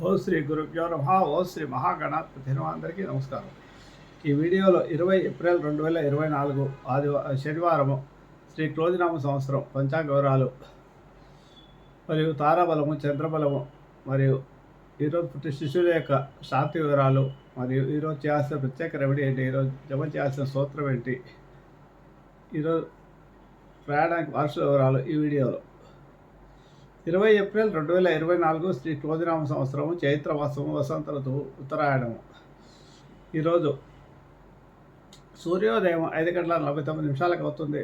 ఓ శ్రీ గురుభ్యో నమః. ఓ శ్రీ మహాగణాధిపతి అందరికీ నమస్కారం. ఈ వీడియోలో 20 ఏప్రిల్ 2024 శనివారము శ్రీ క్రోధినామ సంవత్సరం పంచాంగ వివరాలు మరియు తారాబలము, చంద్రబలము మరియు ఈరోజు పుట్టిన శిశువుల యొక్క శాంతి వివరాలు మరియు ఈరోజు చేయాల్సిన ప్రత్యేక రెమెడీ ఏంటి, ఈరోజు జమ చేయాల్సిన సూత్రం ఏంటి, ఈరోజు ప్రయాణానికి వారసుల వివరాలు ఈ వీడియోలో. 20 ఏప్రిల్ 2024 శ్రీ క్రోధినామ సంవత్సరము, చైత్రమాసము, వసంత ఋతువు, ఉత్తరాయణము. ఈరోజు సూర్యోదయం 5:49 అవుతుంది.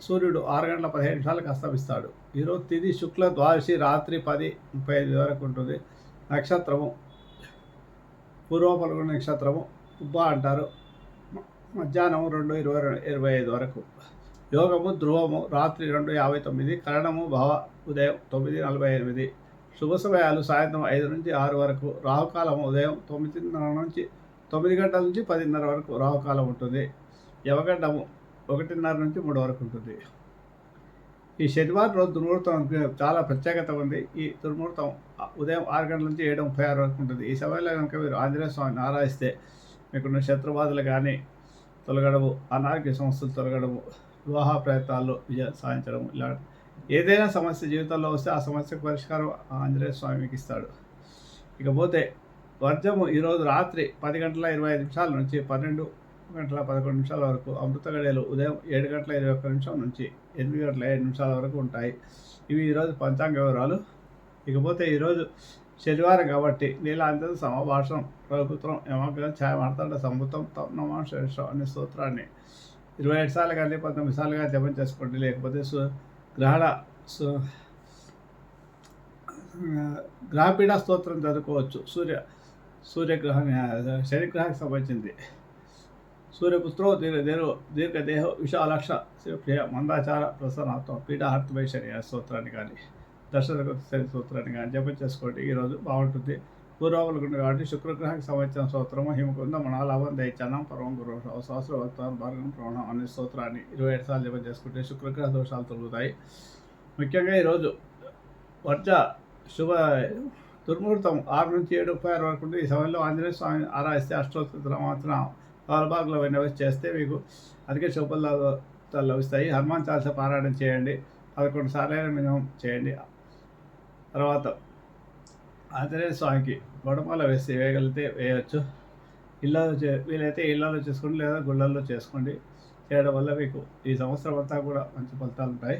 సూర్యుడు 6:15 అస్తమిస్తాడు. ఈరోజు తిథి శుక్ల ద్వాదశి రాత్రి 10:35 వరకు ఉంటుంది. నక్షత్రము పూర్వ పల్గొన నక్షత్రము, ఉబ్బ అంటారు. మధ్యాహ్నం 2:25 వరకు. యోగము ధ్రువము రాత్రి 2:59, కరణము భవ ఉదయం 9:48. శుభ సమయాలు సాయంత్రం 5 నుంచి 6 వరకు. రాహుకాలం ఉదయం 9:30 నుంచి 9 గంటల నుంచి 10:30 వరకు రాహుకాలం ఉంటుంది. యవగండము 1:30 నుంచి 3 వరకు ఉంటుంది. ఈ శనివారం రోజు దుర్ముహూర్తం చాలా ప్రత్యేకత ఉంది. ఈ దుర్ముహూర్తం ఉదయం 6 గంటల నుంచి 7:36 వరకు ఉంటుంది. ఈ సమయంలో కనుక మీరు ఆంజనేయ స్వామిని ఆరాధిస్తే మీకున్న శత్రుబాధలు కానీ తొలగడము, అనారోగ్య సమస్యలు తొలగడము, వివాహ ప్రయత్నాల్లో విజయం సాధించడం, ఇలా ఏదైనా సమస్య జీవితంలో వస్తే ఆ సమస్యకు పరిష్కారం ఆంజనేయ స్వామి మీకు ఇస్తాడు. ఇకపోతే వర్జము ఈరోజు రాత్రి 10:25 నుంచి 12:11 వరకు. అమృత గడియలు ఉదయం 7:21 నుంచి 8:07 వరకు ఉంటాయి. ఇవి ఈరోజు పంచాంగ వివరాలు. ఇకపోతే ఈరోజు శనివారం కాబట్టి నీలాంతర సమభాషణం ప్రభుత్వం యమగ్రం ఛాయ మార్తాండ సంభూతం తం నమాశ్రేష్ఠ అనే స్తోత్రాన్ని 27 సార్లు కానీ 19 సార్లుగా జపం చేసుకోండి. లేకపోతే గ్రహపీడ స్తోత్రం చదువుకోవచ్చు. సూర్యగ్రహం శనిగ్రహానికి సంబంధించింది. సూర్యపుత్రో దీర్ఘదేహ విశాలక్ష శివప్రియ మందాచార ప్రసన్నాత్మ పీఠాహర్తమై శని స్తోత్రాన్ని కానీ దర్శన స్తోత్రాన్ని కానీ జపం చేసుకోండి. ఈరోజు బాగుంటుంది. పూర్వములుగుండు కాబట్టి శుక్రగ్రహానికి సంబంధించిన స్తోత్రము హిమకుంద మణాలాభం దైత్యానం పరమం గురు సహస్ర భక్తాన్ భార్గం ప్రవణం అనే స్తోత్రాన్ని 27 సార్లు జపం చేసుకుంటే శుక్రగ్రహ దోషాలు తొలుగుతాయి. ముఖ్యంగా ఈరోజు వర్జ శుభ దుర్ముహూర్తం 6 నుంచి 7:36 వరకు ఉంటుంది. ఈ సమయంలో ఆంజనేయ స్వామిని ఆరాధిస్తే అష్టోత్తర మాత్రం కాలభాగంలో విన్నవి చేస్తే మీకు అధిక శుభాలు లభిస్తాయి. హనుమాన్ చాలీసా పారాయణం చేయండి. 11 సార్లు మినిమం చేయండి. తర్వాత ఆంజనేయ స్వామికి గొడమాల వేయగలిగితే వేయవచ్చు. వీలైతే ఇళ్లలో చేసుకోండి, లేదా గుళ్ళల్లో చేసుకోండి. చేయడం వల్ల మీకు ఈ సంవత్సరం అంతా కూడా మంచి ఫలితాలు ఉంటాయి.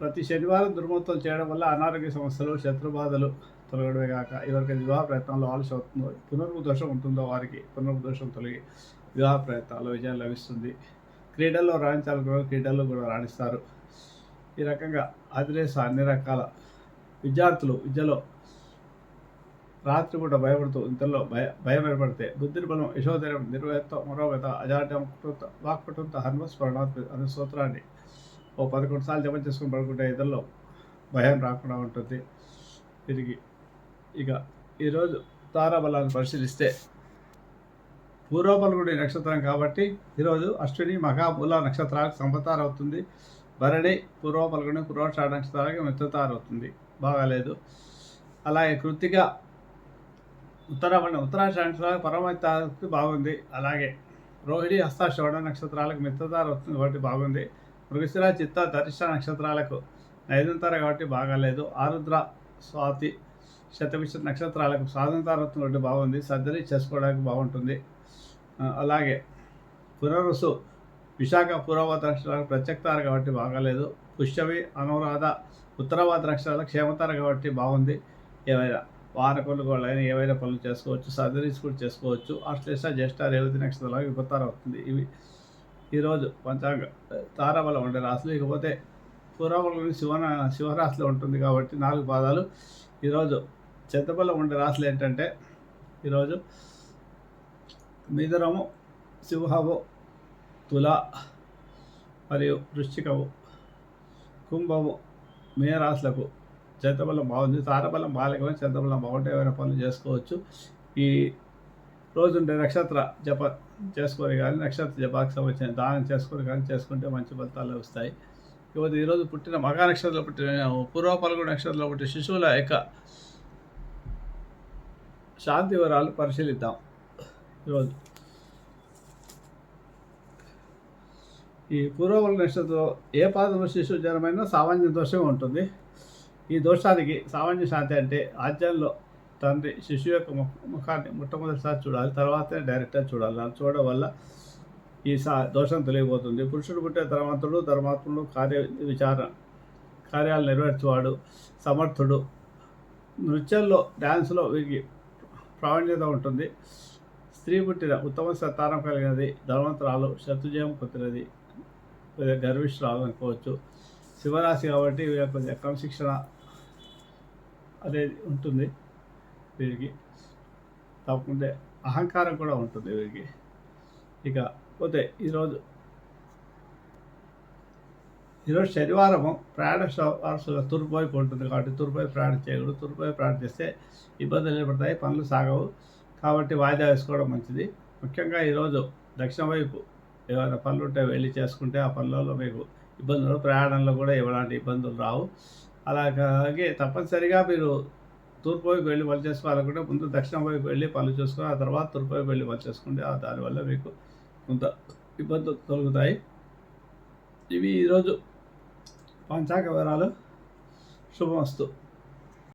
ప్రతి శనివారం దుర్ముహూర్తం చేయడం వల్ల అనారోగ్య సమస్యలు, శత్రుబాధలు తొలగడమే కాక ఎవరికి వివాహ ప్రయత్నాల్లో ఆలస్యం అవుతుందో, పునర్దోషం ఉంటుందో వారికి పునర్దోషం తొలగి వివాహ ప్రయత్నాల్లో విజయం లభిస్తుంది. క్రీడల్లో రాణించాలనుకున్న క్రీడల్లో కూడా రాణిస్తారు. ఈ రకంగా ఆంజనేయ అన్ని రకాల విద్యార్థులు విద్యలో రాత్రి పూట భయపడుతూ ఇంతలో భయం ఏర్పడితే బుద్ధిని బలం యశోధైర్యం నిర్వహిత మరోగత అజాడ్యం వాక్పటంతో హనుమస్మరణాత్ అనే స్తోత్రాన్ని 11 సార్లు జపం చేసుకుని పడుకుంటే ఇతరులో భయం రాకుండా ఉంటుంది. తిరిగి ఇక ఈరోజు తారాబలాన్ని పరిశీలిస్తే పూర్వపల్గుడి నక్షత్రం కాబట్టి ఈరోజు అశ్విని మఖ మూల నక్షత్రాలకు సంపతార అవుతుంది. భరణి పూర్వ పల్గొని పూర్వాషాఢ నక్షత్రాలకి మిత్రతార అవుతుంది, బాగాలేదు. అలాగే కృత్తిక ఉత్తరాషాఢ నక్షత్రాలకు పరమతారకి బాగుంది. అలాగే రోహిణి హస్తాశ్రవణ నక్షత్రాలకు మిత్రతార అవుతుంది కాబట్టి బాగుంది. మృగశిర చిత్త ధరిష్ట నక్షత్రాలకు నైదంతార కాబట్టి బాగాలేదు. ఆరుద్ర స్వాతి శతవిష నక్షత్రాలకు సాధనతార అవుతుంది కాబట్టి బాగుంది. సర్జరీ చేసుకోవడానికి బాగుంటుంది. అలాగే పునరుసు విశాఖ పూర్వవాత నక్షత్రాలకు ప్రత్యక్తార కాబట్టి బాగాలేదు. పుష్యమి అనురాధ ఉత్తరవాత నక్షత్రాలకు క్షేమతార కాబట్టి బాగుంది. ఏవైనా వాహన కొనుగోళ్ళైనా ఏవైనా పనులు చేసుకోవచ్చు, సర్జరీస్ కూడా చేసుకోవచ్చు. ఆశ్లేష జ్యేష్ఠ రేవతి నక్షత్రాలకు విపత్తార అవుతుంది. ఇవి ఈరోజు పంచాంగ తారాబలం ఉండే రాశులు. ఇకపోతే పూర్వబలం శివరాశిలో ఉంటుంది కాబట్టి 4 పాదాలు. ఈరోజు చంద్రబలం ఉండే రాశులు ఏంటంటే ఈరోజు మిథునము, సింహము, తుల మరియు వృశ్చికము, కుంభము, మీనరాశులకు చంద్రబలం బాగుంది. తారబలం బాలేకపోతే చంద్రబలం బాగుంటే ఏమైనా పనులు చేసుకోవచ్చు. ఈ రోజు ఉండే నక్షత్ర జప చేసుకొని కానీ నక్షత్ర జపానికి సంబంధించిన దానం చేసుకొని కానీ చేసుకుంటే మంచి ఫలితాలు వస్తాయి. ఇకపోతే ఈరోజు పుట్టిన మగా నక్షత్రంలో పుట్టిన పూర్వ పల్గొన నక్షత్రంలో పుట్టిన శిశువుల యొక్క శాంతి వివరాలు పరిశీలిద్దాం. ఈరోజు ఈ పూర్వబల నక్షత్రంలో ఏ పాదంలో శిశువు జన్మైనా సామాన్య దోషం ఉంటుంది. ఈ దోషానికి సామాన్య శాంతి అంటే ఆజ్యంలో తండ్రి శిశువు యొక్క ముఖాన్ని మొట్టమొదటిసారి చూడాలి, తర్వాతే డైరెక్ట్గా చూడాలి. అలా చూడడం వల్ల ఈ దోషం తొలగిపోతుంది. పురుషుడు పుట్టే ధర్మాత్ముడు కార్యాలు నెరవేర్చేవాడు, సమర్థుడు. నృత్యంలో డ్యాన్స్లో వీరికి ప్రావీణ్యత ఉంటుంది. స్త్రీ పుట్టిన ఉత్తమ సంతానం కలిగినది, ధనవంతురాలు, శత్రుజయం పొందినది, గర్విష్ఠురాలు అనుకోవచ్చు. శివరాశి కాబట్టి వీళ్ళకి కొద్దిగా క్రమశిక్షణ అనేది ఉంటుంది. వీరికి తప్పకుండా అహంకారం కూడా ఉంటుంది వీరికి. ఇక పోతే ఈరోజు శనివారము ప్రయాణ వారసుల తూర్పు వైపు ఉంటుంది కాబట్టి తూర్పు వైపు ప్రయాణం చేయకూడదు. తూర్పు వైపు ప్రయాణం చేస్తే ఇబ్బందులు ఏర్పడతాయి, పనులు సాగవు. కాబట్టి వాయిదా వేసుకోవడం మంచిది. ముఖ్యంగా ఈరోజు దక్షిణ వైపు ఏమైనా పనులు ఉంటే వెళ్ళి చేసుకుంటే ఆ పనులలో మీకు ఇబ్బందులు, ప్రయాణంలో కూడా ఎలాంటి ఇబ్బందులు రావు. అలాగే తప్పనిసరిగా మీరు తూర్పు వైపు వెళ్ళి పని చేసుకోవాలనుకుంటే ముందు దక్షిణం వైపు వెళ్ళి పనులు చేసుకొని ఆ తర్వాత తూర్పు వైపు వెళ్ళి పని చేసుకుంటే దానివల్ల మీకు కొంత ఇబ్బందులు తొలగుతాయి. ఇవి ఈరోజు పంచాంగ వివరాలు. శుభమస్తు.